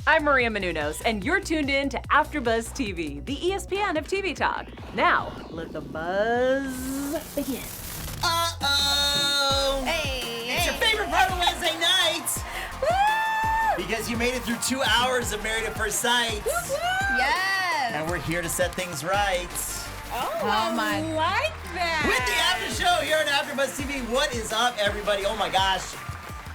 I'm Maria Menounos, and you're tuned in to AfterBuzz TV, the ESPN of TV talk. Now, let the buzz begin. Uh-oh! Hey! It's your favorite part of Wednesday nights! Woo! Because you made it through 2 hours of Married at First Sight. Yes! And we're here to set things right. Oh my. Like that. With the after show here on AfterBuzz TV. What is up, everybody? Oh my gosh.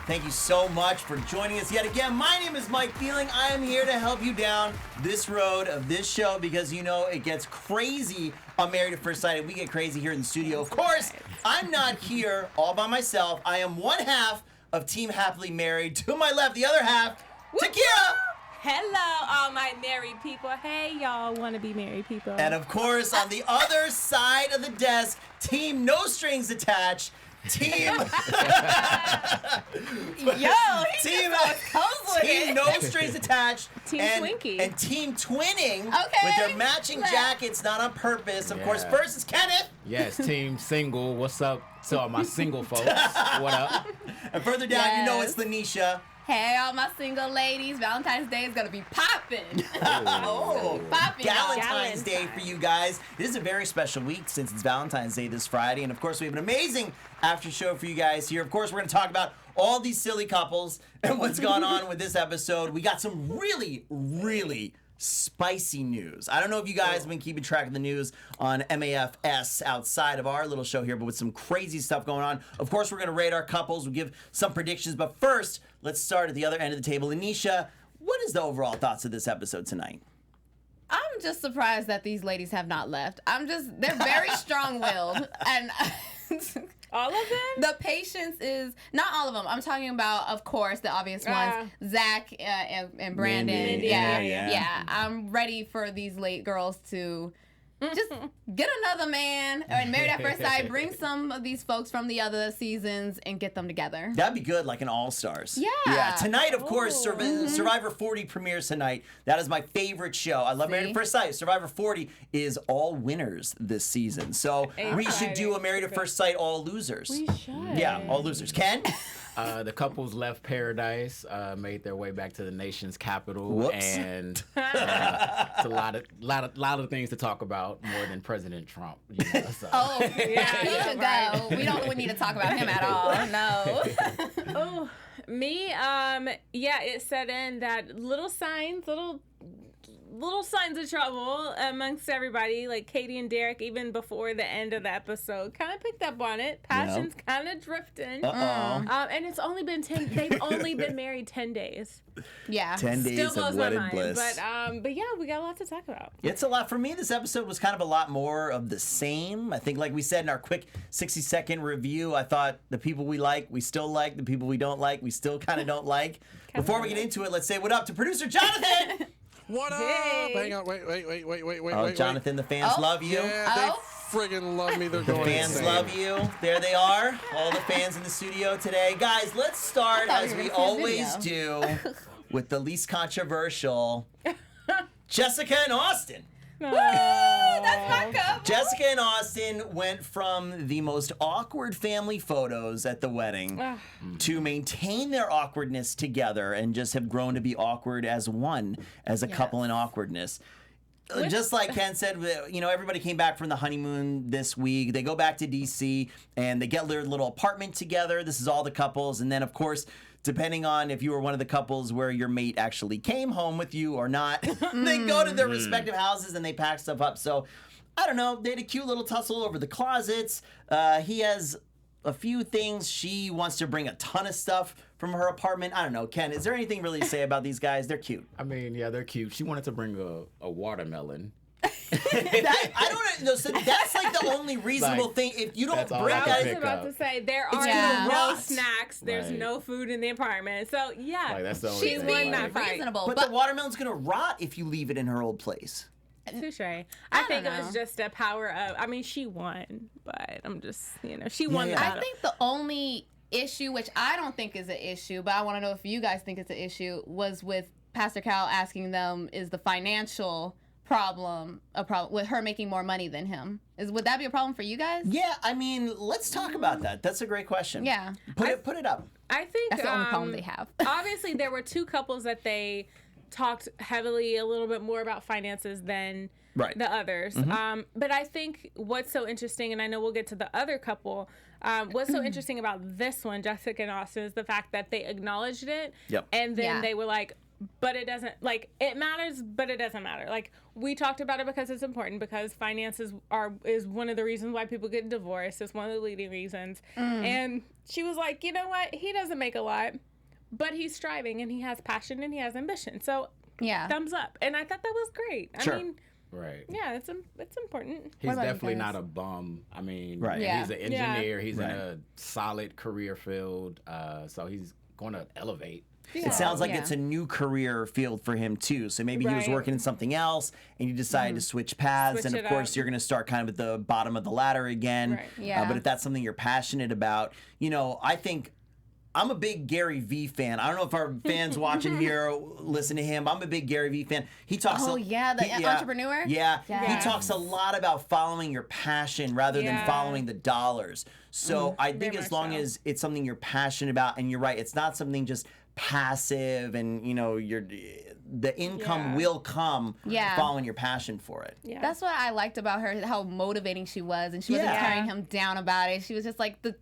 Thank you so much for joining us yet again. My name is Mike Thieling. I am here to help you down this road of this show because you know it gets crazy on Married at First Sight, and we get crazy here in the studio. Of course, I'm not here all by myself. I am one half of Team Happily Married. To my left, the other half, Takira. Hello, all my married people. Hey, y'all want to be married people. And of course, on the other side of the desk, Team No Strings Attached. Team Team No Strings Attached. Team Twinkie. And Team Twinning Okay. with their matching jackets, not on purpose. Of course, first is Kenneth. Yes, Team Single. What's up to all my single folks? What up? And further down, you know it's Lanisha. Hey, all my single ladies. Valentine's Day is gonna be popping. Oh, Popping. Valentine's Day for you guys. This is a very special week since it's Valentine's Day this Friday. And of course, we have an amazing after show for you guys here. Of course, we're going to talk about all these silly couples and what's gone on with this episode. We got some really, really spicy news. I don't know if you guys have been keeping track of the news on MAFS outside of our little show here, but with some crazy stuff going on. Of course, we're going to rate our couples. We'll give some predictions. But first, let's start at the other end of the table. Lanisha, what is the overall thoughts of this episode tonight? I'm just surprised that these ladies have not left. They're very strong-willed. And all of them? the patience is, not all of them. I'm talking about, of course, the obvious ones. Zach and Brandon. Mindy. Yeah. I'm ready for these late girls to just get another man, or Married at First Sight, bring some of these folks from the other seasons and get them together. That'd be good, like an All-Stars. Yeah. Yeah. Tonight, of course, Survivor 40 premieres tonight. That is my favorite show. I love Married at First Sight. Survivor 40 is all winners this season. So we should do a Married at First Sight all losers. We should. Yeah, all losers. Ken? The couples left paradise, made their way back to the nation's capital, Whoops. and it's a lot of things to talk about, more than President Trump. You know, so. Oh, yeah, he should go. We don't need to talk about him at all. No. Oh, me, it set in that little signs of trouble amongst everybody, like Katie and Derek, even before the end of the episode, kind of picked up on it. Passion's kind of drifting. And it's only been they've only been married 10 days. Yeah. 10 days Still blows of my wedded mind. bliss. But yeah, we got a lot to talk about. It's a lot. For me, this episode was kind of a lot more of the same. I think, like we said in our quick 60-second review, I thought the people we like, we still like. The people we don't like, we still kind of don't like. Before we get into it, let's say what up to producer Jonathan. What up? Hang on, wait. Oh, Jonathan, the fans love you. Yeah, they friggin' love me. They're going Fans insane. love you. There they are. All the fans in the studio today. Guys, let's start as we always do with the least controversial, Jessica and Austin. Woo! That's my cup. Jessica and Austin went from the most awkward family photos at the wedding to maintain their awkwardness together and just have grown to be awkward as one, as a couple in awkwardness. Just like Ken said, you know, everybody came back from the honeymoon this week. They go back to D.C. and they get their little apartment together. This is all the couples. And then, of course, depending on if you were one of the couples where your mate actually came home with you or not, they go to their respective houses and they pack stuff up. So, I don't know. They had a cute little tussle over the closets. He has a few things. She wants to bring a ton of stuff from her apartment. I don't know. Ken, is there anything really to say about these guys? They're cute. I mean, yeah, they're cute. She wanted to bring a watermelon. I don't know. So that's like the only reasonable thing. If you don't That's all bring I I can was guys, pick about up. to say there are gonna no rot. snacks. There's Right. no food in the apartment. So yeah, Like, that's the only She's thing. being that fight. reasonable. but the watermelon's gonna rot if you leave it in her old place. touche. I don't think it know. was just a power of. I mean, she won, but I'm just she won Yeah. the I battle. think the only issue, which I don't think is an issue, but I want to know if you guys think it's an issue, was with Pastor Cal asking them, is the financial problem a problem with her making more money than him? Would that be a problem for you guys? Yeah, I mean, let's talk about that. That's a great question. Yeah. Put it up. I think That's the only problem they have. obviously, there were two couples that they talked heavily a little bit more about finances than the others. But I think what's so interesting, and I know we'll get to the other couple, what's so interesting about this one, Jessica and Austin, is the fact that they acknowledged it, and then they were like, but it doesn't, like, it matters, but it doesn't matter. Like, we talked about it because it's important, because finances is one of the reasons why people get divorced. It's one of the leading reasons. And she was like, you know what? He doesn't make a lot, but he's striving, and he has passion, and he has ambition. So, thumbs up. And I thought that was great. I mean, right. Yeah, it's important. He's definitely not a bum. I mean, he's an engineer. He's in a solid career field. So he's going to elevate. It sounds like it's a new career field for him too. So maybe he was working in something else and he decided to switch paths. And of course, you're going to start kind of at the bottom of the ladder again. But if that's something you're passionate about, you know, I think I'm a big Gary Vee fan. I don't know if our fans watching here listen to him. I'm a big Gary Vee fan. He talks. The entrepreneur. Yeah, he talks a lot about following your passion rather than following the dollars. So I think as long as it's something you're passionate about, and you're right, it's not something just passive, and you know, the income will come following your passion for it. That's what I liked about her, how motivating she was, and she wasn't tearing him down about it. She was just like, the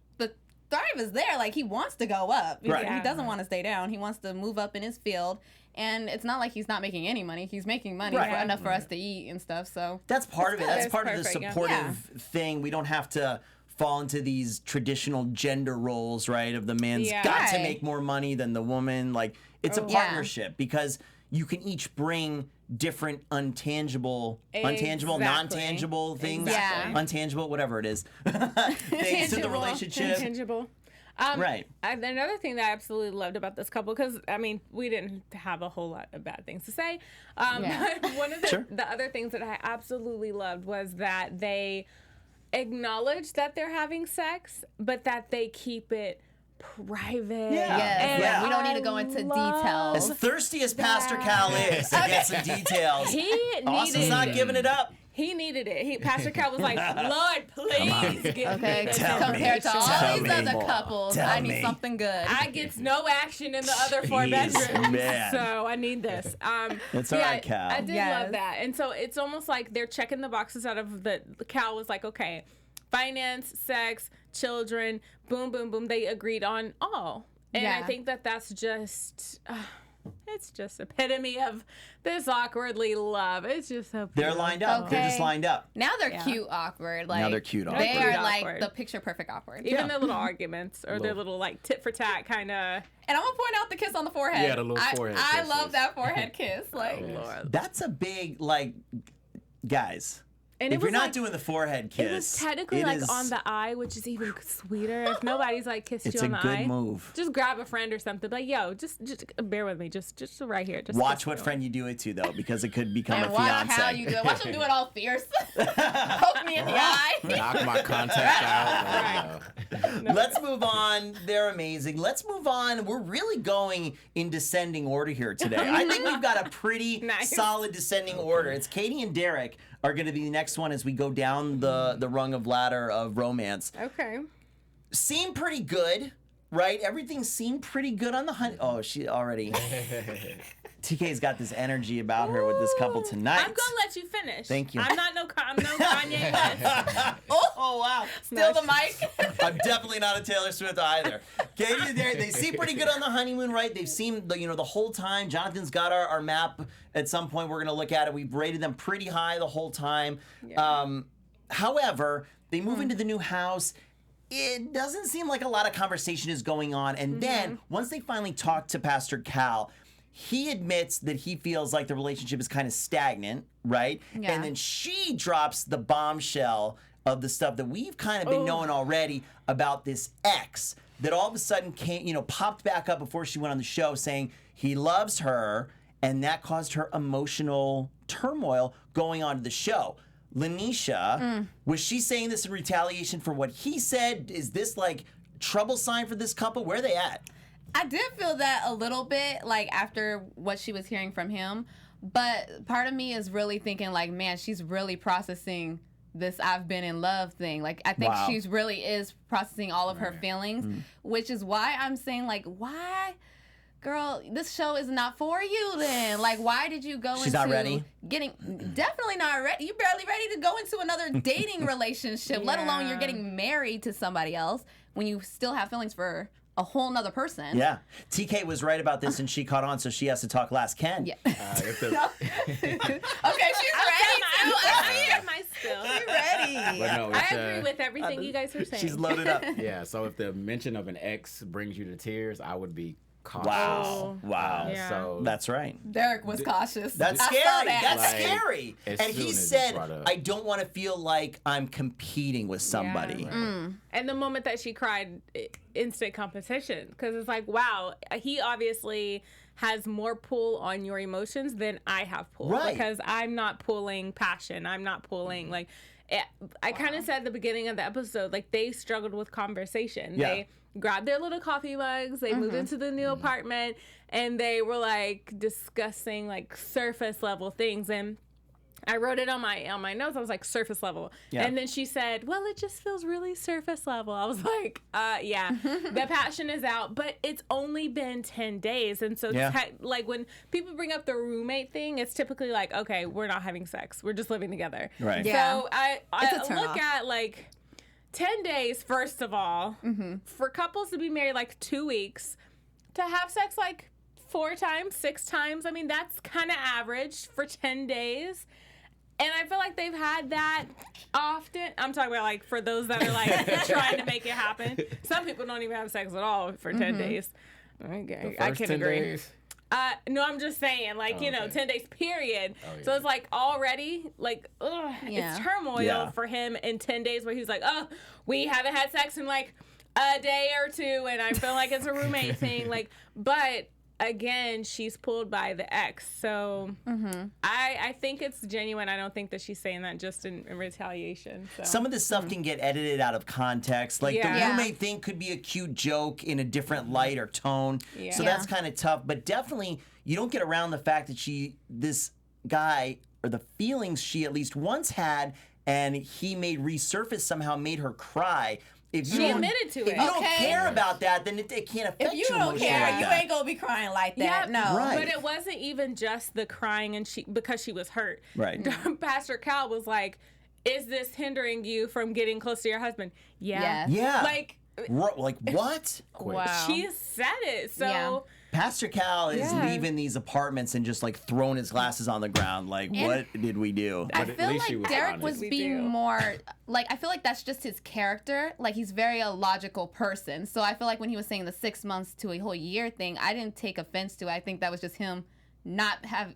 drive is there. Like, he wants to go up. He doesn't want to stay down. He wants to move up in his field. And it's not like he's not making any money. He's making money enough for us to eat and stuff. So that's part of it. That's part of the supportive thing. We don't have to fall into these traditional gender roles, right? Of the man's got to make more money than the woman. Like, it's a partnership because you can each bring different non-tangible things, untangible, whatever it is, things to the relationship. Intangible. Another thing that I absolutely loved about this couple, because I mean, we didn't have a whole lot of bad things to say. But one of the other things that I absolutely loved was that they acknowledge that they're having sex, but that they keep it private. We don't need to go into details. As thirsty as Pastor Cal is to get some details, Austin's not giving it up. He needed it. Pastor Cal was like, Lord, please give me this. Compared to all these other couples, I need something good. I get no action in the other 4 bedrooms, so I need this. It's all right, Cal. I did love that. And so it's almost like they're checking the boxes out of Cal was like, okay, finance, sex, children, boom, boom, boom. They agreed on all. And I think that that's just... it's just epitome of this awkwardly love. It's just so beautiful. They're lined up. They're just lined up. Now they're cute awkward. Like, now they're cute awkward. They are like the picture perfect awkward. Even their little arguments or their little like tit for tat kind of. And I'm gonna point out the kiss on the forehead. Yeah, the little forehead I love that forehead kiss. Like, Lord. That's a big, like, guys. And if you're not doing the forehead kiss, it was technically like on the eye, which is even sweeter. If nobody's like kissed you on the eye, it's a good move. Just grab a friend or something. Like, yo, just bear with me. Just right here. Just watch what friend you do it to, though, because it could become a fiance. Watch how you do it. Watch him do it all fierce. Poke me in the eye. Knock my contact out. Let's move on. They're amazing. Let's move on. We're really going in descending order here today. I think we've got a pretty solid descending order. It's Katie and Derek are going to be the next one as we go down the rung of ladder of romance. Okay. Seem pretty good, right? Everything seemed pretty good on the hunt. Oh, she already. TK's got this energy about her with this couple tonight. I'm gonna let you finish. Thank you. I'm no Kanye West. Oh wow! Still the mic. I'm definitely not a Taylor Swift either. Katie and Derek, they seem pretty good on the honeymoon, right? They've seen the whole time. Jonathan's got our map. At some point, we're gonna look at it. We've rated them pretty high the whole time. Yeah. However, they move into the new house. It doesn't seem like a lot of conversation is going on. And then once they finally talk to Pastor Cal, he admits that he feels like the relationship is kind of stagnant, right? Yeah. And then she drops the bombshell of the stuff that we've kind of been knowing already about this ex that all of a sudden popped back up before she went on the show saying he loves her, and that caused her emotional turmoil going on to the show. Lanisha, was she saying this in retaliation for what he said? Is this like trouble sign for this couple? Where are they at? I did feel that a little bit, like, after what she was hearing from him. But part of me is really thinking, like, man, she's really processing this I've been in love thing. Like, I think she's really is processing all of her feelings, which is why I'm saying, like, why girl, this show is not for you then. Like, why did you go into... She's not ready? Definitely not ready. You're barely ready to go into another dating relationship, let alone you're getting married to somebody else when you still have feelings for a whole nother person. Yeah. TK was right about this and she caught on, so she has to talk last. Ken. Yeah. Okay, she's ready too. I have my spill. She's ready. But no, I agree with everything you guys are saying. She's loaded up. Yeah, so if the mention of an ex brings you to tears, I would be cautious. Wow. Yeah. So That's right. Derek was cautious. That's I scary. saw that. That's Like, scary. as And soon he as it's said, brought up. I don't want to feel like I'm competing with somebody. And the moment that she cried, instant competition. Because it's like, wow, he obviously has more pull on your emotions than I have pull. Right. Because I'm not pulling passion. I'm not pulling, like, I kind of said at the beginning of the episode, like, they struggled with conversation. Yeah. They grabbed their little coffee mugs, they moved into the new apartment, and they were, like, discussing, like, surface level things. And I wrote it on my notes. I was like, surface level. Yeah. And then she said, well, it just feels really surface level. I was like, yeah, the passion is out, but it's only been 10 days. And so, like, when people bring up the roommate thing, it's typically like, okay, we're not having sex. We're just living together. Right. Yeah. So I It's a turn look off. at, like, 10 days, first of all, for couples to be married, like, 2 weeks, to have sex, like, 4 times, 6 times. I mean, that's kind of average for 10 days. And I feel like they've had that often. I'm talking about, like, for those that are, like, trying to make it happen. Some people don't even have sex at all for 10 days. Okay, I can agree. Days? No, I'm just saying, like, you know, 10 days period. So it's like already, like, it's turmoil for him in 10 days where he's like, oh, we haven't had sex in like a day or two, and I feel like it's a roommate thing. Like, but again, she's pulled by the ex. So I think it's genuine. I don't think that she's saying that just in retaliation. So. Some of this stuff can get edited out of context. Like the Yeah. roommate thing could be a cute joke in a different light or tone. Yeah. So that's kind of tough. But definitely, you don't get around the fact that this guy, or the feelings she at least once had, and he made resurface somehow, made her cry. If you She don't- admitted to If it. you don't Okay. care about that, then it can't affect If you don't emotionally care, like you that. ain't gonna be crying like that. Yeah, No. Right. But it wasn't even just the crying and because she was hurt. Right. Pastor Cal was like, is this hindering you from getting close to your husband? Yeah. Yes. Yeah. Like, Like what? Wow. she said it. So, Yeah. Pastor Cal is Yeah. leaving these apartments and just like throwing his glasses on the ground. Like, what did we do? I But at feel least she like was Derek honest. was We being do. more like, I feel like that's just his character. Like, he's very a logical person. So I feel like when he was saying the 6 months to a whole year thing, I didn't take offense to it. I think that was just him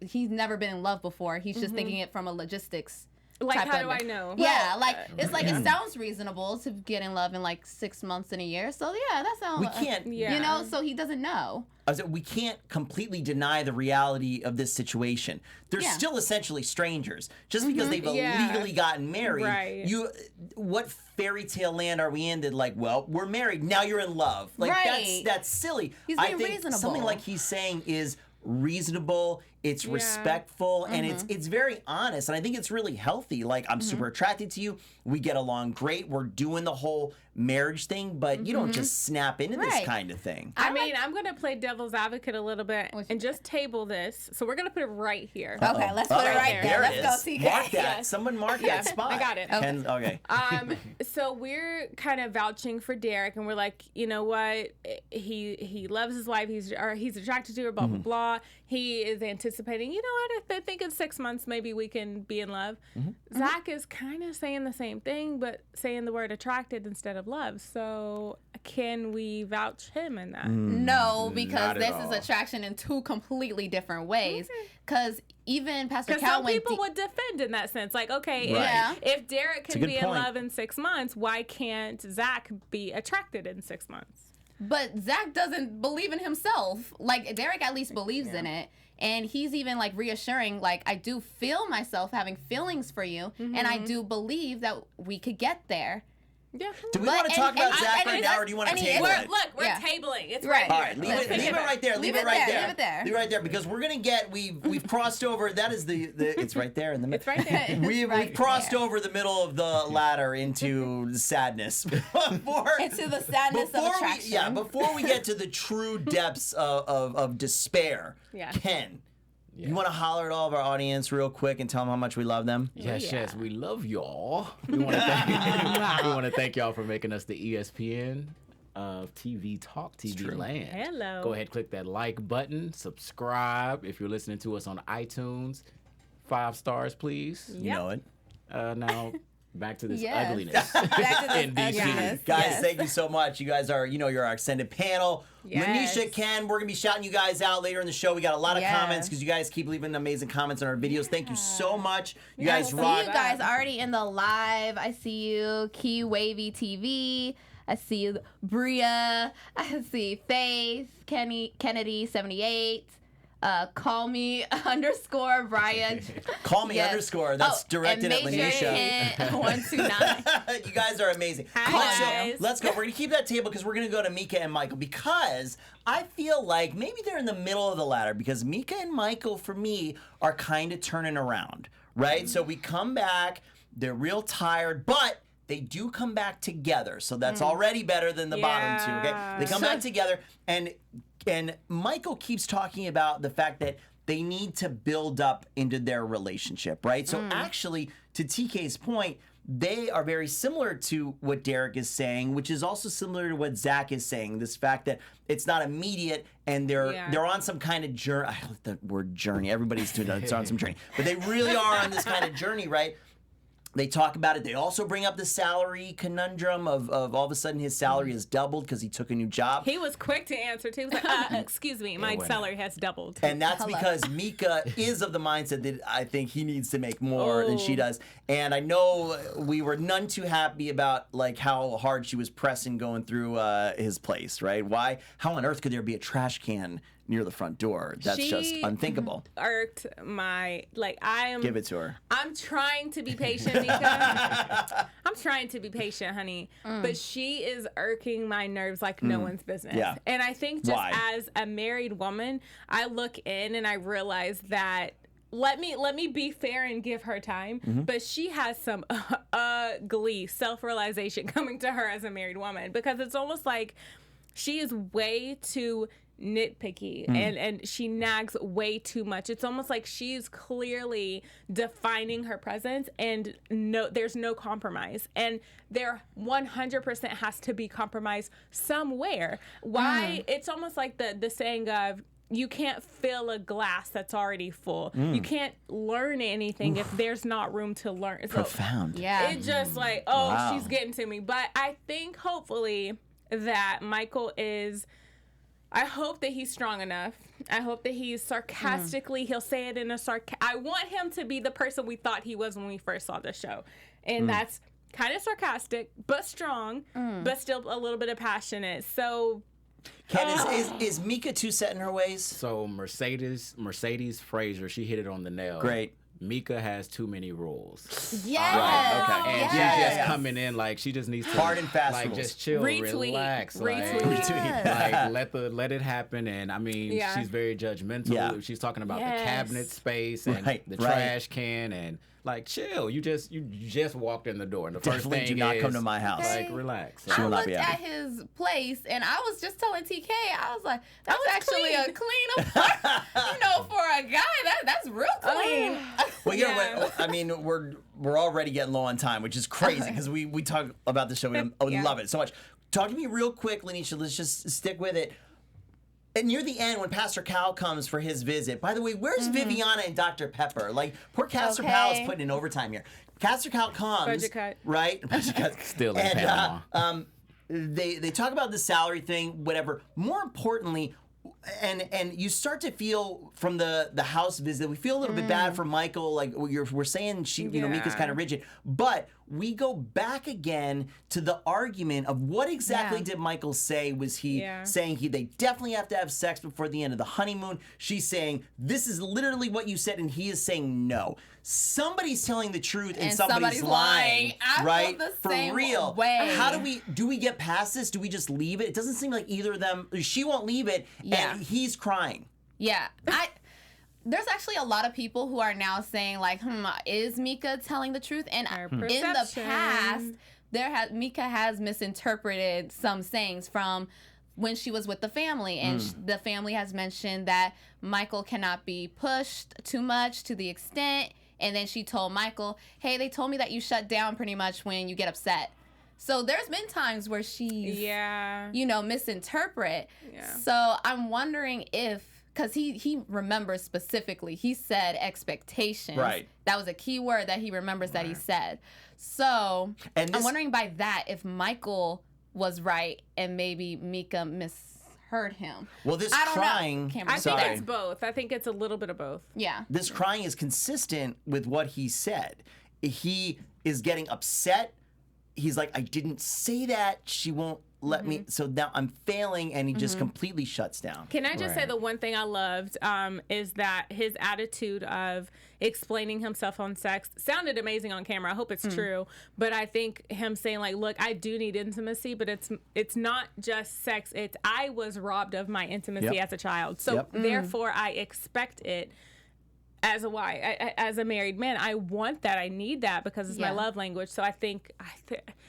he's never been in love before. He's just thinking it from a logistics. like, type how of do I it. know? Yeah, like it's like it sounds reasonable to get in love in like 6 months and a year. So yeah, that sounds. We can't. Yeah. You know, so he doesn't know. We can't completely deny the reality of this situation. They're Yeah. still essentially strangers. Just because they've Yeah. illegally gotten married, Right. what fairy tale land are we in that, like, well, we're married, now you're in love. Like, Right. that's silly. He's I being think reasonable. something like he's saying is reasonable, it's respectful, and it's very honest, and I think it's really healthy. Like, I'm super attracted to you, we get along great, we're doing the whole marriage thing, but you don't just snap into this Right. kind of thing. I mean, I'm going to play devil's advocate a little bit and just table this. So we're going to put it right here. Okay, let's put it right there. There it Let's is. go, TK. Mark that. Yes. Someone mark Yeah, that spot. I got it. Ken- okay. So we're kind of vouching for Derek, and we're like, you know what? He loves his wife. He's attracted to her. Blah blah blah. He is anticipating. You know what? I think in 6 months maybe we can be in love. Zach is kind of saying the same thing, but saying the word attracted instead of love. So can we vouch him in that? No, because Not at this all. is attraction in 2 completely different ways. Because even Pastor Because Cal some went people would defend in that sense. Like, okay, Right. if Derek a can good be in point. love in 6 months, why can't Zach be attracted in 6 months? But Zach doesn't believe in himself. Like, Derek at least believes in it. And he's even, like, reassuring, like, I do feel myself having feelings for you. And I do believe that we could get there. Yeah. Do we want to talk about Zach right now, or do you want to table it? Look, we're tabling. It's Right. right All here. right, leave it right there. Leave it right there. Leave it there. Leave it right there, because we're gonna get we've crossed over. That is the it's right there in the middle. It's right there. We've crossed over the middle of the ladder into sadness. Into the sadness of attraction. Before we get to the true depths of despair, Yeah. Ken, you want to holler at all of our audience real quick and tell them how much we love them? Yes, we love y'all. We want to thank y'all for making us the ESPN of TV Talk, TV Land. Hello. Go ahead, click that like button, subscribe if you're listening to us on iTunes. 5 stars, please. You know it. Now, back to this Yes. ugliness. Back to this in DC. ugliness. Guys, Yes. thank you so much. You guys are, you're our extended panel. Yes. Lanisha, Ken, we're going to be shouting you guys out later in the show. We got a lot of Yes. comments because you guys keep leaving amazing comments on our videos. Thank you so much. You guys I see rock. you guys already in the live. I see you, Key Wavy TV. I see Bria. I see Faith, Kennedy 78. Call me _ Brian. Call me _ That's directed at and make sure Lanisha. to hit 129. You guys are amazing. Hi, guys. Let's go. We're going to keep that table because we're going to go to Mika and Michael, because I feel like maybe they're in the middle of the ladder, because Mika and Michael, for me, are kind of turning around, right? So we come back. They're real tired, but they do come back together. So that's already better than the bottom two, okay? They come back together, and Michael keeps talking about the fact that they need to build up into their relationship, right? So actually, to TK's point, they are very similar to what Derek is saying, which is also similar to what Zach is saying. This fact that it's not immediate, and they're on some kind of journey. I love the word journey. Everybody's doing that. It's on some journey, but they really are on this kind of journey, right? They talk about it. They also bring up the salary conundrum of all of a sudden his salary has doubled because he took a new job. He was quick to answer too. He was like, excuse me, my salary has doubled. And that's because Mika is of the mindset that I think he needs to make more than she does. And I know we were none too happy about like how hard she was pressing going through his place, right? Why? How on earth could there be a trash can near the front door? That's just unthinkable. Irked my Give it to her. I'm trying to be patient, Mika. I'm trying to be patient, honey. But she is irking my nerves like no one's business. Yeah. And I think just as a married woman, I look in and I realize that let me be fair and give her time. But she has some ugly self-realization coming to her as a married woman, because it's almost like she is way too nitpicky and she nags way too much. It's almost like she's clearly defining her presence, and there's no compromise, and there 100% has to be compromise somewhere. Why? It's almost like the saying of, you can't fill a glass that's already full. You can't learn anything if there's not room to learn. So Profound. Yeah. it's just like, she's getting to me. But I think hopefully that Michael is, I hope that he's strong enough. I hope that he's sarcastically, he'll say it in a I want him to be the person we thought he was when we first saw the show. And that's kind of sarcastic, but strong, but still a little bit of passionate. So, Ken, is Mika too set in her ways? So Mercedes Fraser, she hit it on the nail. Great. Mika has too many rules. Yes. Right, okay. And she's just coming in like she just needs to Hard and fast like rules. just chill, Retweet. relax, Retweet. like let it happen. And I mean, she's very judgmental. Yeah. She's talking about the Yes. cabinet space and the trash can and like chill. You just walked in the door. And the first Definitely thing do not is, come to my house. like relax. She I will not looked be at happy. his place, and I was just telling TK, I was like, that's actually clean. a clean apartment. For a guy, that's real clean. Well, I mean, we're already getting low on time, which is crazy because we talk about the show. We love it so much. Talk to me real quick, Lanisha. Let's just stick with it. And near the end, when Pastor Cal comes for his visit, by the way, where's Viviana and Dr. Pepper? Like, poor Pastor Cal is putting in overtime here. Pastor Cal comes, Budget cut. right? Budget cut. Still in Panama. They talk about the salary thing, whatever. More importantly, and you start to feel from the house visit, we feel a little bit bad for Michael. Like we're saying, Mika's kind of rigid, but we go back again to the argument of what exactly did Michael say? Was he saying they definitely have to have sex before the end of the honeymoon? She's saying, this is literally what you said, and he is saying no. Somebody's telling the truth and somebody's lying. Right? For real. How do we get past this? Do we just leave it? It doesn't seem like either of them, she won't leave it, and he's crying. Yeah. There's actually a lot of people who are now saying, like, is Mika telling the truth? And in the past, Mika has misinterpreted some sayings from when she was with the family. And the family has mentioned that Michael cannot be pushed too much to the extent. And then she told Michael, hey, they told me that you shut down pretty much when you get upset. So there's been times where she's, misinterpret. Yeah. So I'm wondering if, because he remembers specifically, he said expectations. Right. That was a key word that he remembers that he said. So I'm wondering by that if Michael was right and maybe Mika misheard him. Well, this crying... I think it's both. I think it's a little bit of both. Yeah. This crying is consistent with what he said. He is getting upset. He's like, I didn't say that. She won't let me. So now I'm failing, and he just completely shuts down. Can I just say the one thing I loved is that his attitude of explaining himself on sex sounded amazing on camera. I hope it's true. But I think him saying, like, look, I do need intimacy, but it's not just sex. It's I was robbed of my intimacy as a child. So therefore I expect it. As a married man, I want that. I need that because it's my love language. So I think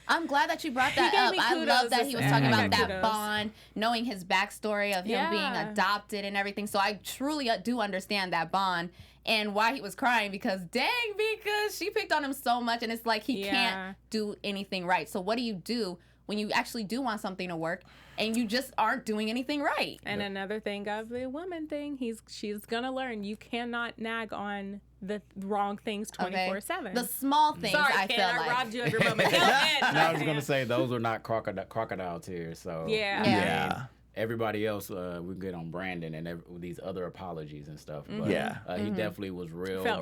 I'm glad that you brought that up. I love that he was talking about that bond, knowing his backstory of him being adopted and everything. So I truly do understand that bond and why he was crying because because she picked on him so much and it's like he can't do anything right. So what do you do when you actually do want something to work and you just aren't doing anything right? And another thing of the woman thing, she's gonna learn you cannot nag on the wrong things 24/7. The small things. Sorry, I Ken, feel I like robbed you of your moment. No, I was gonna say those are not crocodile tears. So yeah. Everybody else, we get on Brandon and these other apologies and stuff. But he definitely was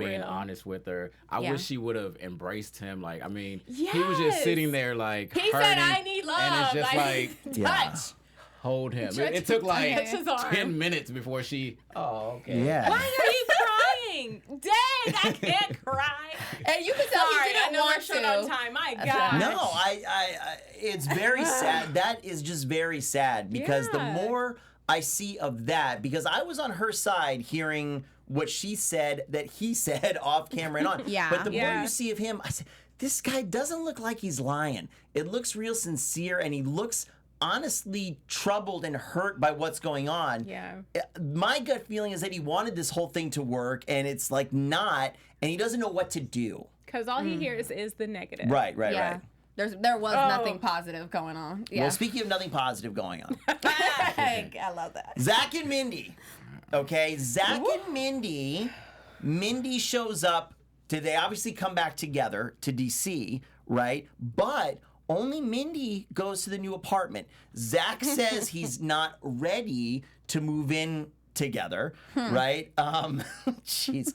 being honest with her. I wish she would have embraced him. Like, I mean, he was just sitting there like he hurting, said, "I need love," and it's just like touch. Hold him. It took like 10 minutes before she. Oh, okay. Yeah. Why are you crying? Dang, I can't cry. And you can tell he didn't want to. On time. My God. No, I it's very sad. That is just very sad because the more I see of that, because I was on her side hearing what she said that he said off camera and on. But the more you see of him, I say, this guy doesn't look like he's lying. It looks real sincere, and he looks honestly troubled and hurt by what's going on. My gut feeling is that he wanted this whole thing to work, and it's like not, and he doesn't know what to do. Because all he hears is the negative. Right. There was nothing positive going on. Well, speaking of nothing positive going on. I love that. Zach and Mindy. Okay, Zach and Mindy shows up. They obviously come back together to DC, right? But only Mindy goes to the new apartment. Zach says he's not ready to move in together, right? Jeez.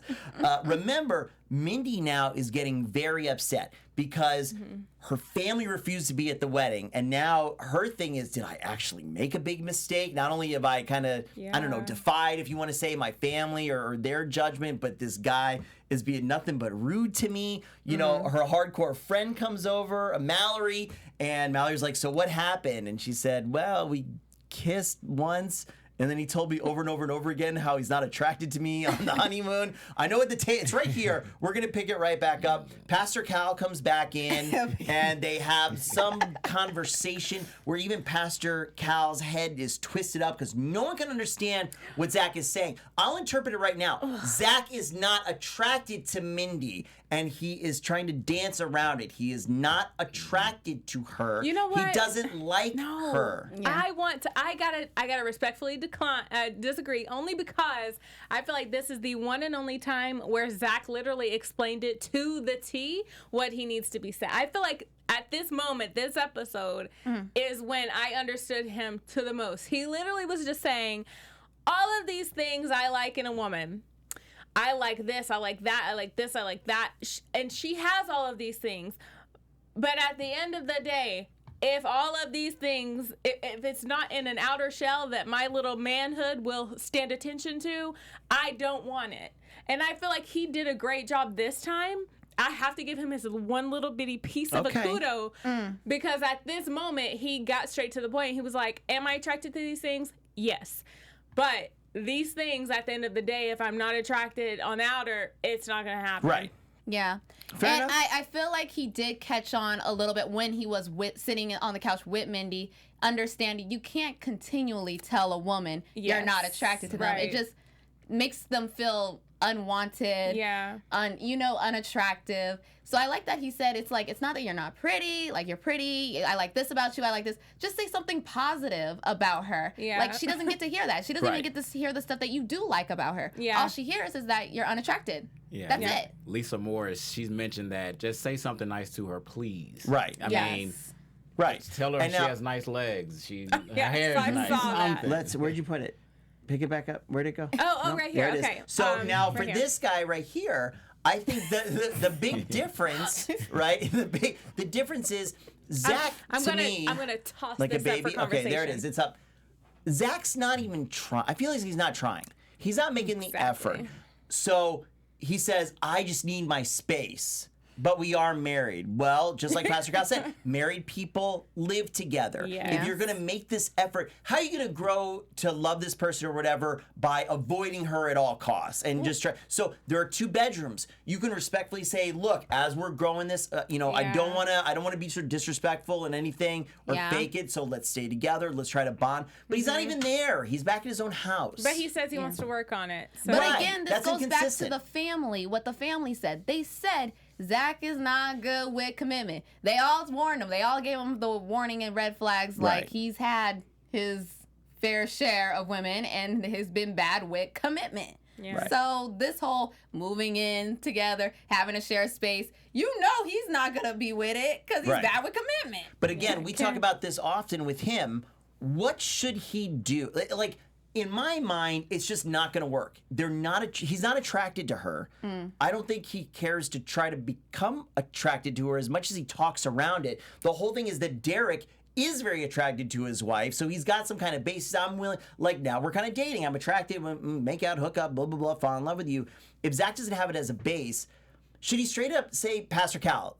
Remember, Mindy now is getting very upset because her family refused to be at the wedding, and now her thing is, did I actually make a big mistake? Not only have I kind of, I don't know, defied, if you want to say, my family or their judgment, but this guy is being nothing but rude to me. You know, her hardcore friend comes over, Mallory, and Mallory's like, so what happened? And she said, well, we kissed once, and then he told me over and over and over again how he's not attracted to me on the honeymoon. I know it's right here. We're going to pick it right back up. Pastor Cal comes back in, and they have some conversation where even Pastor Cal's head is twisted up because no one can understand what Zach is saying. I'll interpret it right now. Zach is not attracted to Mindy, and he is trying to dance around it. He is not attracted to her. You know what? He doesn't like her. I gotta respectfully disagree, only because I feel like this is the one and only time where Zach literally explained it to the T what he needs to be said. I feel like at this moment, this episode is when I understood him to the most. He literally was just saying, all of these things I like in a woman. I like this, I like that, I like this, I like that. And she has all of these things. But at the end of the day, if all of these things, if it's not in an outer shell that my little manhood will stand attention to, I don't want it. And I feel like he did a great job this time. I have to give him his one little bitty piece of a kudo because at this moment, he got straight to the point. He was like, am I attracted to these things? Yes. But these things, at the end of the day, if I'm not attracted on outer, it's not going to happen. Right. Yeah. Fair enough. I feel like he did catch on a little bit when he was sitting on the couch with Mindy, understanding you can't continually tell a woman you're not attracted to them. Right. It just makes them feel unwanted, unattractive. So I like that he said it's like, it's not that you're not pretty, like you're pretty, I like this about you, I like this. Just say something positive about her. Yeah. Like she doesn't get to hear that. She doesn't even get to hear the stuff that you do like about her. Yeah. All she hears is that you're unattracted. Yeah. That's it. Lisa Morris, she's mentioned that just say something nice to her, please. Right. I mean, right. tell her And she now- has nice legs. Her Yes, hair is I nice. saw that. Something. Where'd you put it? Pick it back up. Where'd it go? Oh, right here. There it is. Okay. So now right for here. this guy right here, I think the big difference, right? The difference is Zach I'm to gonna me toss like a this baby. up for Okay, conversation. there it is. It's up. Zach's not even trying. I feel like he's not trying. He's not making the effort. So he says, "I just need my space." But we are married. Well, just like Pastor Cal said, married people live together. Yes. If you're going to make this effort, how are you going to grow to love this person or whatever by avoiding her at all costs and just try? So there are 2 bedrooms. You can respectfully say, "Look, as we're growing this, I don't want to be sort of disrespectful in anything or fake it. So let's stay together. Let's try to bond." But he's not even there. He's back in his own house. But he says he wants to work on it. So. But Right. again, this That's goes back to inconsistent. the family, what the family said. They said Zach is not good with commitment. They all warned him. They all gave him the warning and red flags. Right. Like he's had his fair share of women and has been bad with commitment. Yeah. Right. So this whole moving in together, having a shared space, you know he's not going to be with it because he's Right. bad with commitment. But again, we talk about this often with him. What should he do? Like in my mind, it's just not going to work. He's not attracted to her. I don't think he cares to try to become attracted to her as much as he talks around it. The whole thing is that Derek is very attracted to his wife, so he's got some kind of basis. I'm willing, like now we're kind of dating. I'm attracted, make out, hook up, blah, blah, blah, fall in love with you. If Zach doesn't have it as a base, should he straight up say, Pastor Cal,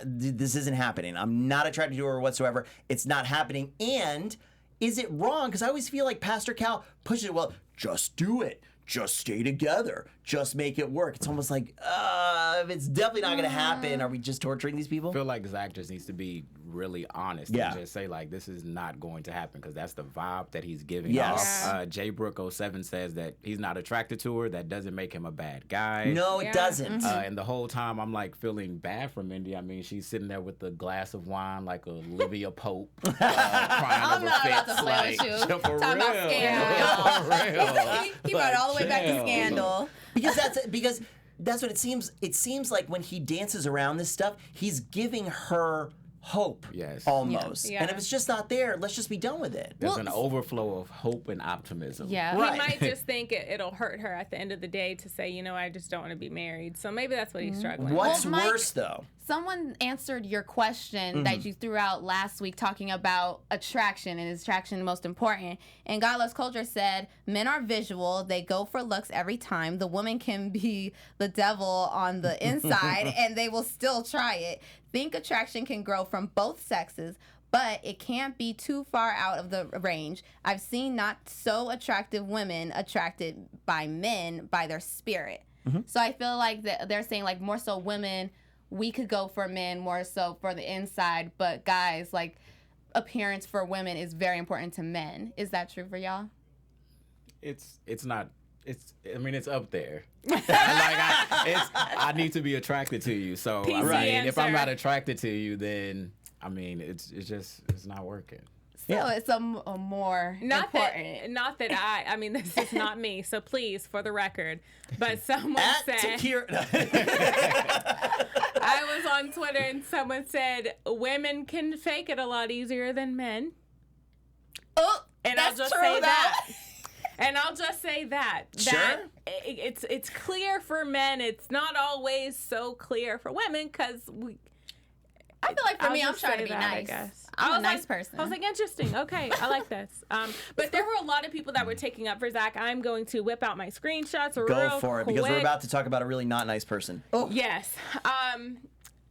this isn't happening. I'm not attracted to her whatsoever. It's not happening. And is it wrong? Because I always feel like Pastor Cal pushes it, well, just do it. Just stay together. Just make it work. It's almost like, if it's definitely not going to happen, are we just torturing these people? I feel like Zach just needs to be really honest and just say, like, this is not going to happen because that's the vibe that he's giving Yes. off. JBrook07 says that he's not attracted to her. That doesn't make him a bad guy. No, it doesn't. And the whole time I'm like feeling bad for Mindy. I mean, she's sitting there with a glass of wine like Olivia Pope, crying I'm over not about fits. to play Like, with you. for Talking about real. Scandal, For real. He brought it all the way back to Chill. Scandal. Because that's what it seems. It seems like when he dances around this stuff, he's giving her hope. Yes. Almost. Yeah. And if it's just not there, let's just be done with it. There's an overflow of hope and optimism. Yeah. Right. He might just think it'll hurt her at the end of the day to say, I just don't want to be married. So maybe that's what he's struggling What's Well, Mike- worse though? Someone answered your question that you threw out last week talking about attraction and is attraction most important. And God Loves Culture said, men are visual. They go for looks every time. The woman can be the devil on the inside and they will still try it. Think attraction can grow from both sexes, but it can't be too far out of the range. I've seen not so attractive women attracted by men by their spirit. So I feel like they're saying like more so women, we could go for men more so for the inside, but guys, like appearance for women is very important to men. Is that true for y'all? It's not. I mean, it's up there. I need to be attracted to you. So I PC mean, if I'm answer. not attracted to you, then I mean, it's not working. So it's a more important. Not that I mean, this is not me. So please, for the record, but someone At said, Takira. I was on Twitter and someone said, women can fake it a lot easier than men. Oh, And that's I'll just true, say though. that. And I'll just say that. Sure. That it's clear for men. It's not always so clear for women because I feel like for I'll me, I'm just trying to say be that, I nice. guess. I'm a was nice like, person. I was like, interesting. Okay, I like this. But there were a lot of people that were taking up for Zach. I'm going to whip out my screenshots real Go for it, because we're quick. about to talk about a really not nice person. Oh, Yes.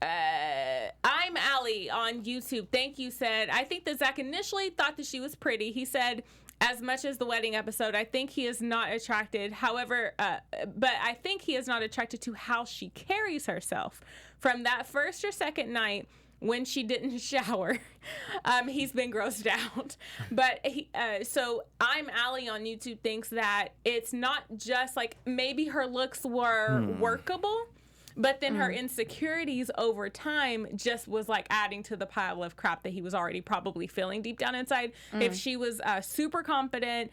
I'm Allie on YouTube. Thank you said, I think that Zach initially thought that she was pretty. He said, as much as the wedding episode, I think he is not attracted. However, but I think he is not attracted to how she carries herself. From that first or second night when she didn't shower, he's been grossed out. But so I'm Allie on YouTube thinks that it's not just like maybe her looks were workable. But then her insecurities over time just was like adding to the pile of crap that he was already probably feeling deep down inside. If she was super confident,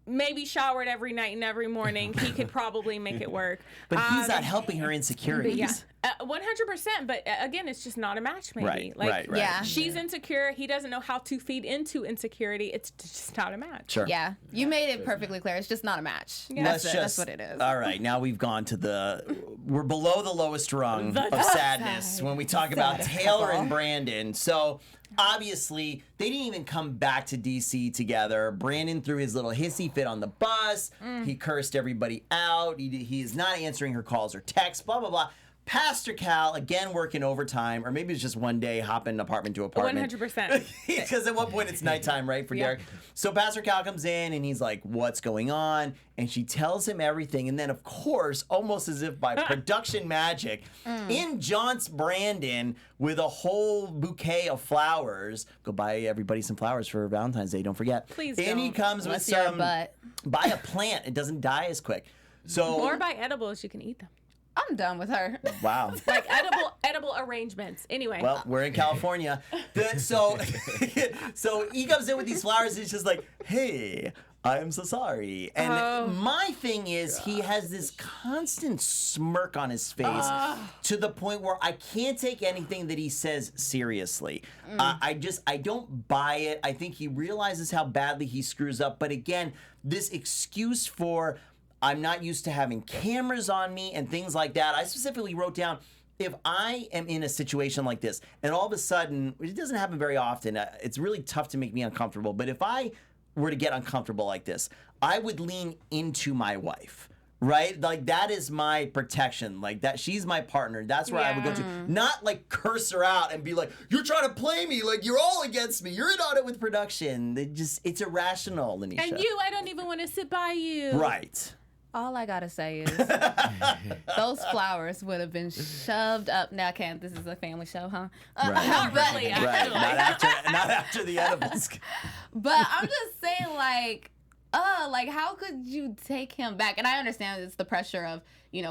maybe showered every night and every morning, he could probably make it work. but he's not helping her insecurities. Yeah. 100%, but again, it's just not a match, maybe. Right. Yeah. She's insecure. He doesn't know how to feed into insecurity. It's just not a match. Sure. Yeah, you made it perfectly clear. It's just not a match. Yeah. That's what it is. All right, now we've gone to we're below the lowest rung of sadness when we talk about Taylor and Brandon. So obviously, they didn't even come back to DC together. Brandon threw his little hissy fit on the bus. He cursed everybody out. He is not answering her calls or texts, blah, blah, blah. Pastor Cal, again, working overtime, or maybe it's just one day hopping apartment to apartment. 100%. Because at one point it's nighttime, right, for Derek? So Pastor Cal comes in, and he's like, what's going on? And she tells him everything. And then, of course, almost as if by production magic, in jaunts Brandon with a whole bouquet of flowers. Go buy everybody some flowers for Valentine's Day, don't forget. Please And he don't. comes with some, buy a plant. It doesn't die as quick. So Or buy edibles, you can eat them. I'm done with her. Wow. Like edible arrangements. Anyway. Well, we're in California. So he comes in with these flowers and he's just like, hey, I am so sorry. And my thing is he has this constant smirk on his face to the point where I can't take anything that he says seriously. I don't buy it. I think he realizes how badly he screws up. But again, this excuse for I'm not used to having cameras on me and things like that. I specifically wrote down, if I am in a situation like this and all of a sudden, it doesn't happen very often, it's really tough to make me uncomfortable, but if I were to get uncomfortable like this, I would lean into my wife. Right? Like, that is my protection. Like, that she's my partner. That's where I would go to. Not like curse her out and be like, you're trying to play me. Like, you're all against me. You're on it with production. It's irrational, Lanisha. And I don't even want to sit by you. Right. All I gotta say is those flowers would have been shoved up. Now, Ken, this is a family show, huh? Right. Not really. Right. Not after the edibles. But I'm just saying, like, how could you take him back? And I understand it's the pressure of,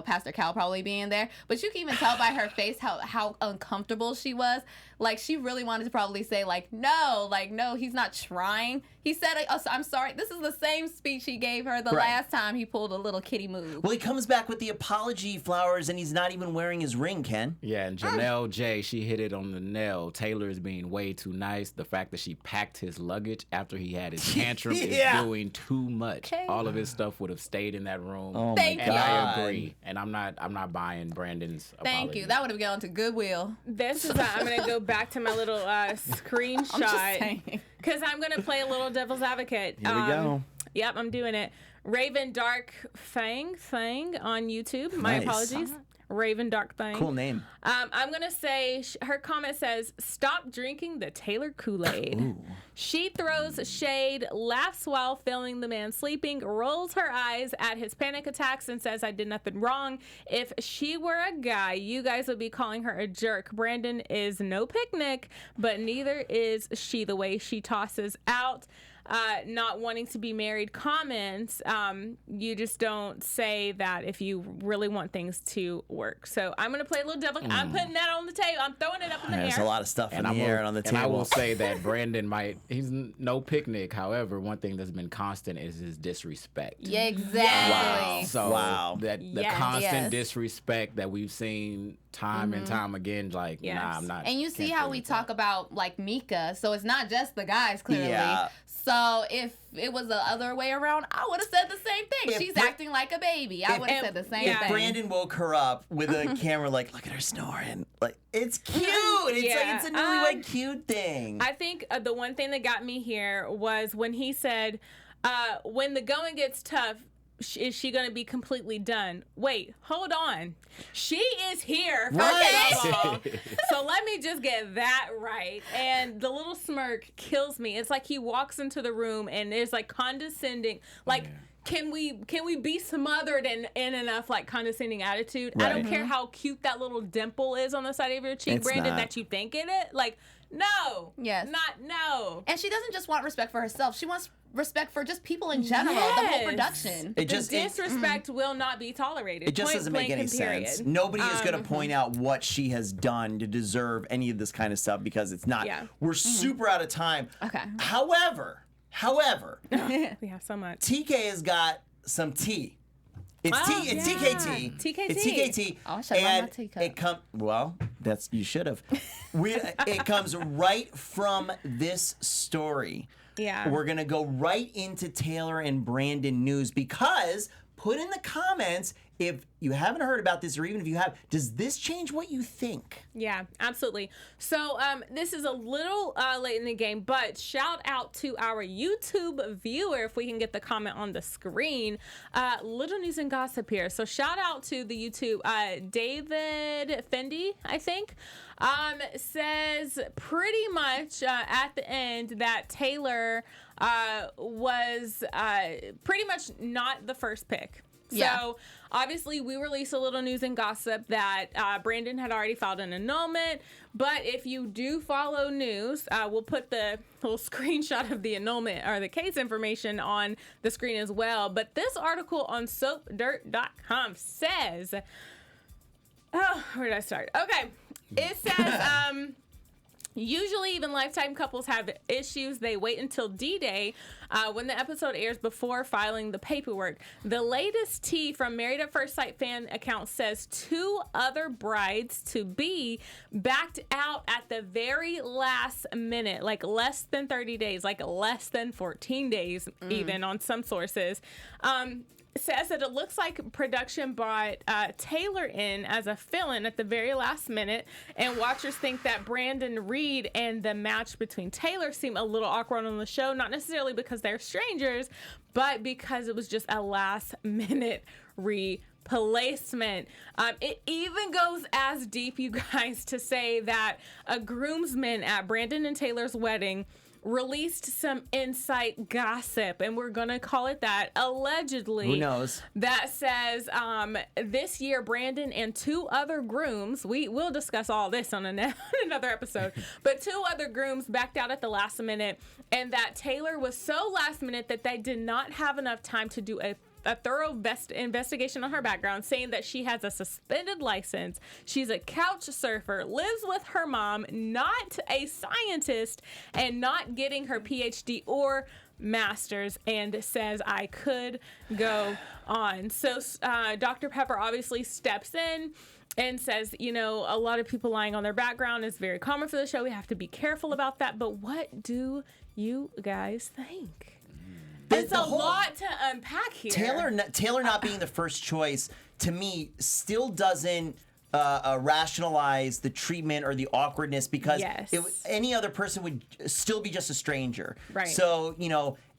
Pastor Cal probably being there, but you can even tell by her face how uncomfortable she was. Like, she really wanted to probably say, no, he's not trying. He said, I'm sorry. This is the same speech he gave her the last time he pulled a little kitty move. Well, he comes back with the apology flowers, and he's not even wearing his ring, Ken. Yeah, and Janelle J, she hit it on the nail. Taylor is being way too nice. The fact that she packed his luggage after he had his tantrum is doing too much. Okay. All of his stuff would have stayed in that room. Oh, Thank my you. God. I agree. And I'm not buying Brandon's apology. Thank you. That would have gone to Goodwill. This is I'm going to go back to my little screenshot. I'm just saying. Because I'm going to play a little devil's advocate. Here we go. Yep, I'm doing it. Raven Dark Fang on YouTube. My Nice. apologies. Raven Dark Thang. Cool name. I'm going to say, her comment says, stop drinking the Taylor Kool-Aid. She throws shade, laughs while filming the man sleeping, rolls her eyes at his panic attacks, and says, I did nothing wrong. If she were a guy, you guys would be calling her a jerk. Brandon is no picnic, but neither is she. The way she tosses out not wanting to be married comments, you just don't say that if you really want things to work. So I'm going to play a little devil. I'm putting that on the table. I'm throwing it up in the There's air. a lot of stuff in the air and on the table. And I will say that Brandon he's no picnic. However, one thing that's been constant is his disrespect. Yeah, exactly. Wow. So the Yes. constant disrespect that we've seen time and time again, Yes. nah, I'm not. And you see can't how deal we with talk that. about, Mika. So it's not just the guys, clearly. Yeah. So if it was the other way around, I would have said the same thing. She's acting like a baby. I would have said the same thing. If Brandon woke her up with a camera, like, look at her snoring, like, it's cute. It's like it's a newlywed cute thing. I think the one thing that got me here was when he said, "When the going gets tough, is she going to be completely done?" Wait, hold on. She is here. First of all. So let me just get that right. And the little smirk kills me. It's like he walks into the room and there's like condescending, like, can we be smothered in enough like condescending attitude? Right. I don't care how cute that little dimple is on the side of your cheek, Brandon, that you think it is. Like, no. Yes. No. And she doesn't just want respect for herself. She wants respect for just people in general, the whole production. The disrespect will not be tolerated. It just doesn't make any sense. Nobody is going to point out what she has done to deserve any of this kind of stuff because it's not. Yeah. We're super out of time. Okay. However, we have so much. TK has got some tea. It's TKT. TKT. It's TKT. Oh, I should have my teacup. You should have. It comes right from this story. Yeah. We're going to go right into Taylor and Brandon news because put in the comments if you haven't heard about this or even if you have, does this change what you think? Yeah, absolutely. So this is a little late in the game, but shout out to our YouTube viewer if we can get the comment on the screen. Little news and gossip here. So shout out to the YouTube, David Fendi, I think, says pretty much at the end that Taylor was pretty much not the first pick. So obviously we released a little news and gossip that Brandon had already filed an annulment. But if you do follow news, we'll put the little screenshot of the annulment or the case information on the screen as well. But this article on soapdirt.com says, where did I start? Okay. It says, usually, even Lifetime couples have issues. They wait until D-Day when the episode airs before filing the paperwork. The latest tea from Married at First Sight fan account says 2 other brides-to-be backed out at the very last minute, like less than 30 days, like less than 14 days even on some sources. Says that it looks like production brought Taylor in as a fill-in at the very last minute, and watchers think that Brandon Reed and the match between Taylor seem a little awkward on the show, not necessarily because they're strangers, but because it was just a last-minute replacement. It even goes as deep, you guys, to say that a groomsman at Brandon and Taylor's wedding released some inside gossip, and we're gonna call it that, allegedly. Who knows? That says this year Brandon and 2 other grooms, we'll discuss all this on another episode, but 2 other grooms backed out at the last minute, and that Taylor was so last minute that they did not have enough time to do a thorough investigation on her background, saying that she has a suspended license, she's a couch surfer, lives with her mom, not a scientist, and not getting her PhD or master's, and says I could go on. So Dr. Pepper obviously steps in and says, a lot of people lying on their background is very common for the show. We have to be careful about that. But what do you guys think? It's a lot to unpack here. Taylor not being the first choice, to me, still doesn't rationalize the treatment or the awkwardness because any other person would still be just a stranger. Right. So,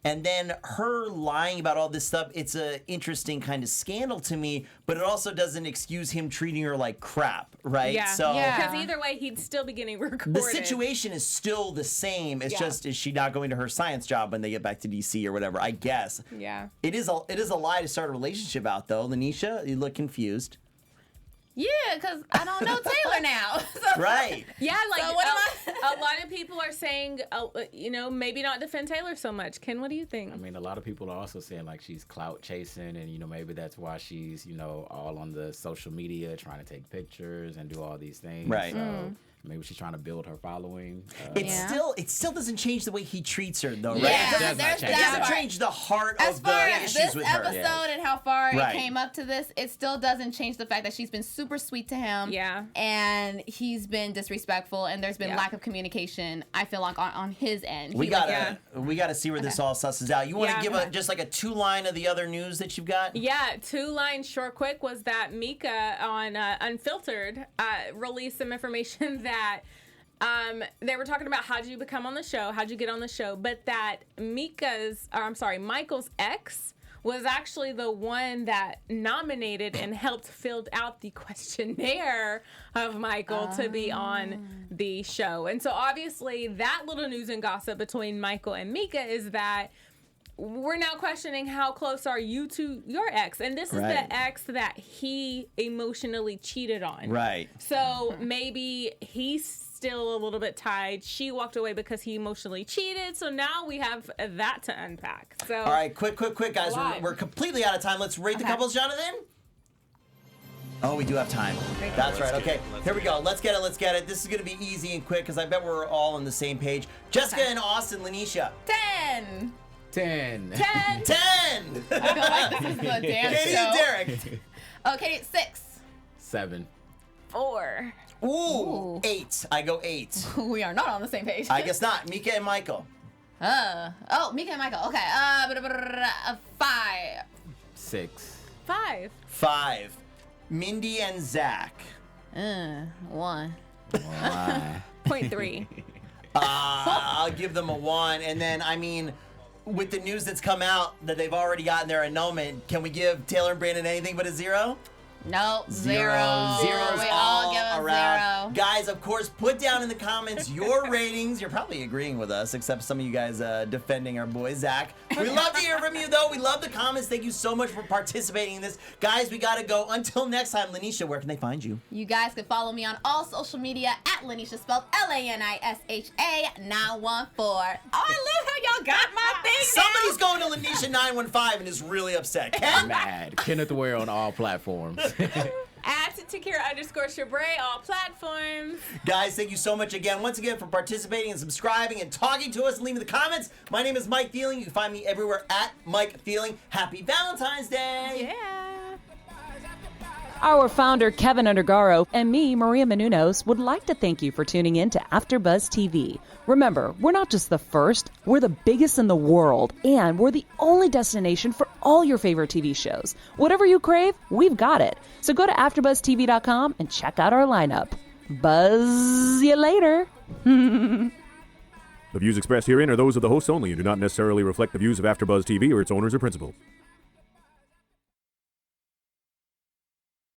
and then her lying about all this stuff, it's an interesting kind of scandal to me, but it also doesn't excuse him treating her like crap, right? Yeah. So, because either way, he'd still be getting recorded. The situation is still the same. It's just, is she not going to her science job when they get back to DC or whatever, I guess. Yeah. It is a lie to start a relationship out, though. Lanisha, you look confused. Yeah, because I don't know Taylor now. So, right. Yeah, like a lot of people are saying, maybe not defend Taylor so much. Ken, what do you think? I mean, a lot of people are also saying like she's clout chasing, and maybe that's why she's all on the social media trying to take pictures and do all these things. Right. So Maybe she's trying to build her following. It still doesn't change the way he treats her, though, right? Yeah, It doesn't change the heart of the issues with her. This episode and how far it came up to this, it still doesn't change the fact that she's been super sweet to him. Yeah. And he's been disrespectful, and there's been lack of communication, I feel like, on his end. We gotta see where this all susses out. You want to give just like a 2-line of the other news that you've got? Yeah, 2 lines short quick was that Mika on Unfiltered released some information that they were talking about how'd you become on the show, how'd you get on the show, but that Michael's ex was actually the one that nominated and helped fill out the questionnaire of Michael to be on the show. And so obviously that little news and gossip between Michael and Mika is that we're now questioning how close are you to your ex, and this is the ex that he emotionally cheated on. Right. So maybe he's still a little bit tied. She walked away because he emotionally cheated. So now we have that to unpack. So all right, quick, guys. We're completely out of time. Let's rate the couples, Jonathan. Oh, we do have time. That's right. Okay, here we go. Let's get it. This is going to be easy and quick because I bet we're all on the same page. Jessica and Austin, Lanisha. 10. 10. 10. 10. I feel like this is the dance Katie show. and Derek. Okay, 6. 7. 4. Ooh, 8. I go 8. We are not on the same page. I guess not. Mika and Michael. Mika and Michael. Okay. 5. 6. 5. 5. Mindy and Zach. 1. Why? 0.3. I'll give them a 1. And then, I mean, with the news that's come out that they've already gotten their annulment, can we give Taylor and Brandon anything but a 0? Nope. 0. Zeros We all give a around. 0. Guys, of course, put down in the comments your ratings. You're probably agreeing with us, except some of you guys defending our boy Zach. We love to hear from you, though. We love the comments. Thank you so much for participating in this. Guys, we got to go. Until next time, Lanisha, where can they find you? You guys can follow me on all social media at Lanisha, spelled Lanisha 914. Oh, I love how y'all got my thing. Somebody's going to Lanisha 915 and is really upset. Ken? Mad. Kenneth Ware on all platforms. At Takira_Shabrae, all platforms. Guys, thank you so much again, once again, for participating and subscribing and talking to us and leaving the comments. My name is Mike Thieling. You can find me everywhere at Mike Thieling. Happy Valentine's Day. Yeah. Our founder, Keven Undergaro, and me, Maria Menounos, would like to thank you for tuning in to AfterBuzz TV. Remember, we're not just the first, we're the biggest in the world, and we're the only destination for all your favorite TV shows. Whatever you crave, we've got it. So go to AfterBuzzTV.com and check out our lineup. Buzz you later. The views expressed herein are those of the hosts only and do not necessarily reflect the views of AfterBuzz TV or its owners or principals.